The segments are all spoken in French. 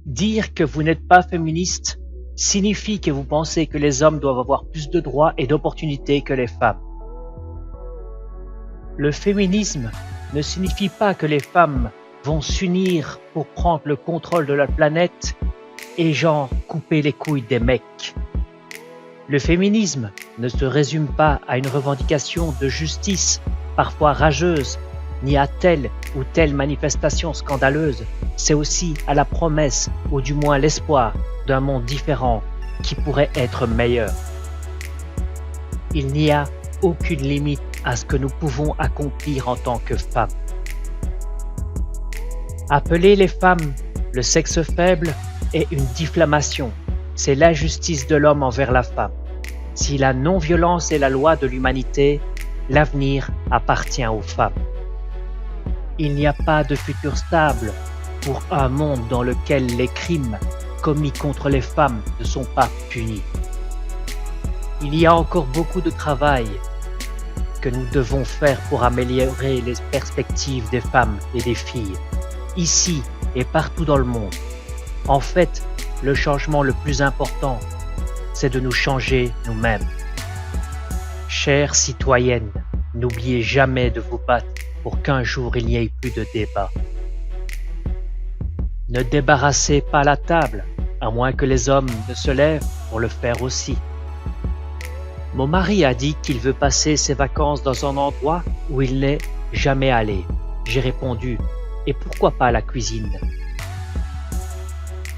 Dire que vous n'êtes pas féministe signifie que vous pensez que les hommes doivent avoir plus de droits et d'opportunités que les femmes. Le féminisme ne signifie pas que les femmes vont s'unir pour prendre le contrôle de la planète et genre couper les couilles des mecs. Le féminisme ne se résume pas à une revendication de justice, parfois rageuse, ni à telle ou telle manifestation scandaleuse, c'est aussi à la promesse, ou du moins l'espoir, d'un monde différent qui pourrait être meilleur. Il n'y a aucune limite à ce que nous pouvons accomplir en tant que femmes. Appeler les femmes le sexe faible est une diffamation, c'est l'injustice de l'homme envers la femme. Si la non-violence est la loi de l'humanité, l'avenir appartient aux femmes. Il n'y a pas de futur stable pour un monde dans lequel les crimes commis contre les femmes ne sont pas punis. Il y a encore beaucoup de travail que nous devons faire pour améliorer les perspectives des femmes et des filles, ici et partout dans le monde. En fait, le changement le plus important, c'est de nous changer nous-mêmes. Chères citoyennes, n'oubliez jamais de vous battre pour qu'un jour il n'y ait plus de débat. Ne débarrassez pas la table, à moins que les hommes ne se lèvent pour le faire aussi. Mon mari a dit qu'il veut passer ses vacances dans un endroit où il n'est jamais allé. J'ai répondu, et pourquoi pas la cuisine?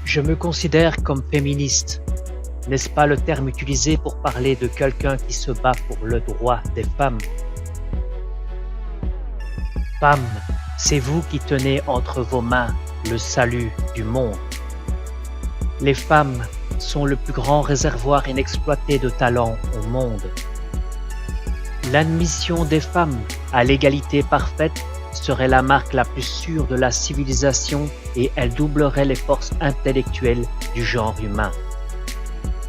Je me considère comme féministe. N'est-ce pas le terme utilisé pour parler de quelqu'un qui se bat pour le droit des femmes? Femmes, c'est vous qui tenez entre vos mains le salut du monde. Les femmes sont le plus grand réservoir inexploité de talent au monde. L'admission des femmes à l'égalité parfaite serait la marque la plus sûre de la civilisation et elle doublerait les forces intellectuelles du genre humain.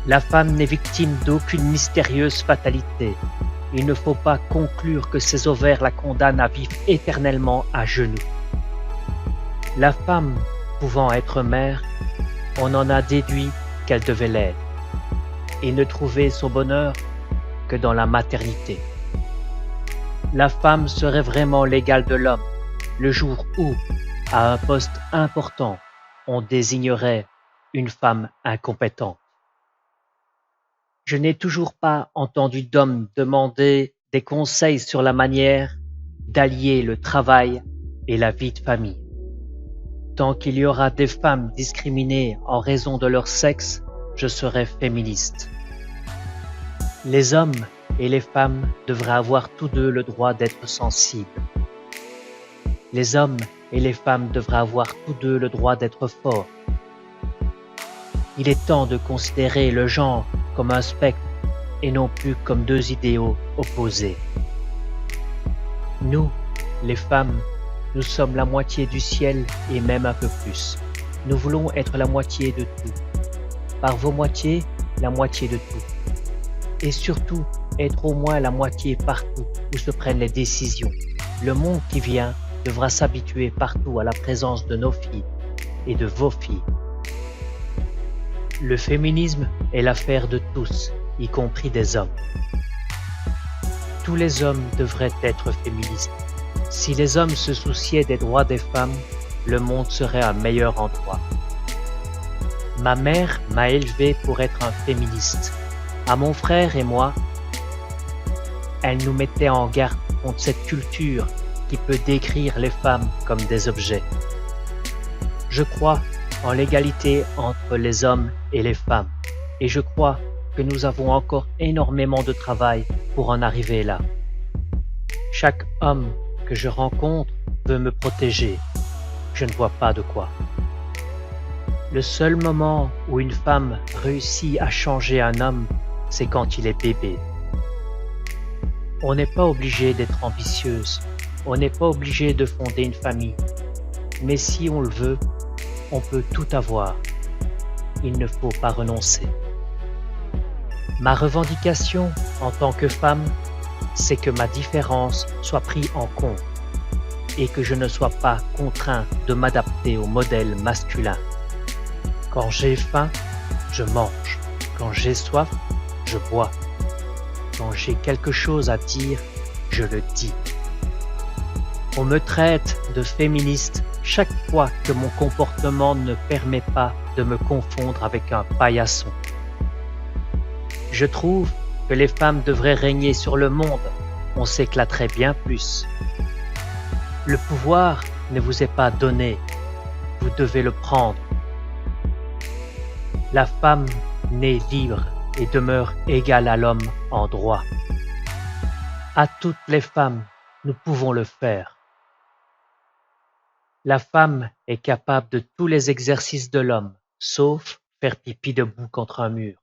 La femme n'est victime d'aucune mystérieuse fatalité. Il ne faut pas conclure que ses ovaires la condamnent à vivre éternellement à genoux. La femme pouvant être mère, on en a déduit qu'elle devait l'être, et ne trouver son bonheur que dans la maternité. La femme serait vraiment l'égale de l'homme, le jour où, à un poste important, on désignerait une femme incompétente. Je n'ai toujours pas entendu d'homme demander des conseils sur la manière d'allier le travail et la vie de famille. Tant qu'il y aura des femmes discriminées en raison de leur sexe, je serai féministe. Les hommes et les femmes devraient avoir tous deux le droit d'être sensibles. Les hommes et les femmes devraient avoir tous deux le droit d'être forts. Il est temps de considérer le genre comme un spectre et non plus comme deux idéaux opposés. Nous, les femmes, nous sommes la moitié du ciel et même un peu plus. Nous voulons être la moitié de tout. Par vos moitiés, la moitié de tout. Et surtout, être au moins la moitié partout où se prennent les décisions. Le monde qui vient devra s'habituer partout à la présence de nos filles et de vos filles. Le féminisme est l'affaire de tous, y compris des hommes. Tous les hommes devraient être féministes. Si les hommes se souciaient des droits des femmes, le monde serait un meilleur endroit. Ma mère m'a élevé pour être un féministe. À mon frère et moi, elle nous mettait en garde contre cette culture qui peut décrire les femmes comme des objets. Je crois en l'égalité entre les hommes et les femmes, et je crois que nous avons encore énormément de travail pour en arriver là. Chaque homme que je rencontre veut me protéger. Je ne vois pas de quoi. Le seul moment où une femme réussit à changer un homme, c'est quand il est bébé. On n'est pas obligé d'être ambitieuse, on n'est pas obligé de fonder une famille, mais si on le veut, on peut tout avoir. Il ne faut pas renoncer. Ma revendication en tant que femme, c'est que ma différence soit prise en compte et que je ne sois pas contraint de m'adapter au modèle masculin. Quand j'ai faim, je mange. Quand j'ai soif, je bois. Quand j'ai quelque chose à dire, je le dis. On me traite de féministe chaque fois que mon comportement ne permet pas de me confondre avec un paillasson. Je trouve que les femmes devraient régner sur le monde, on s'éclaterait bien plus. Le pouvoir ne vous est pas donné, vous devez le prendre. La femme naît libre et demeure égale à l'homme en droit. À toutes les femmes, nous pouvons le faire. La femme est capable de tous les exercices de l'homme, sauf faire pipi debout contre un mur.